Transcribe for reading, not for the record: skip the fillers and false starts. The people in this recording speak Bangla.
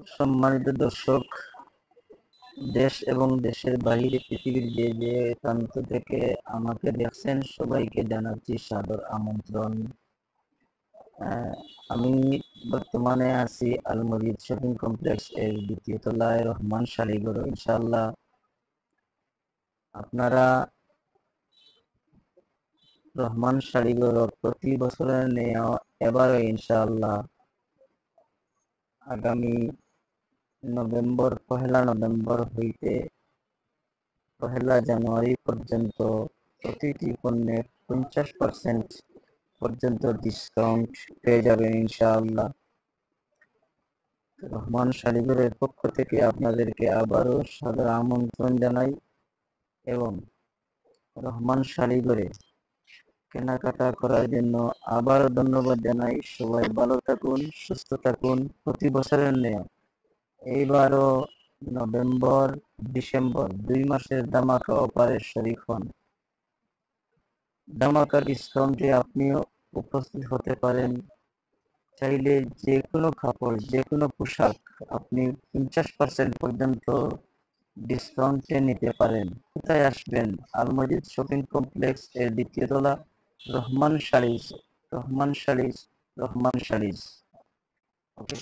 সম্মানিত দর্শক, দেশ এবং দেশের বাইরে পৃথিবীর যে যে প্রান্ত থেকে আমাকে দেখছেন সবাইকে জানাচ্ছি সাদর আমন্ত্রণ। আমি বর্তমানে আছি আল মজিদ শপিং কমপ্লেক্স এর দ্বিতীয় তলায় রহমান শাড়িঘর। ইনশাআল্লাহ আপনারা রহমান শাড়িঘর প্রতি বছরের নেওয়া এবারও ইনশাআল্লাহ আগামী পহেলা নভেম্বর হইতে 1 জানুয়ারি পর্যন্ত প্রতিটি পণ্যে 50% পর্যন্ত ডিসকাউন্ট পেয়ে যাবেন ইনশাআল্লাহ। রহমান শাড়িঘরের পক্ষ থেকে আপনাদেরকে আবারও সাদর আমন্ত্রণ জানাই এবং রহমান শাড়িঘরে কেনাকাটা করার জন্য আবারও ধন্যবাদ জানাই। সবাই ভালো থাকুন, সুস্থ থাকুন। প্রতি বছরের ন্যায় এইবারও নভেম্বর ডিসেম্বর 2 মাসের ধামাকা অফারের শরিক হন। ধামাকা ডিসকাউন্টে আপনিও উপস্থিত হতে পারেন। চাইলে যে কোনো কাপড়, যে কোনো পোশাক আপনি 50% পর্যন্ত ডিসকাউন্টে নিতে পারেন। কোথায় আসবেন? আল মজিদ শপিং কমপ্লেক্স এর দ্বিতীয় তলা, রহমান শাড়িজ। রহমান শাড়িজ। ওকে।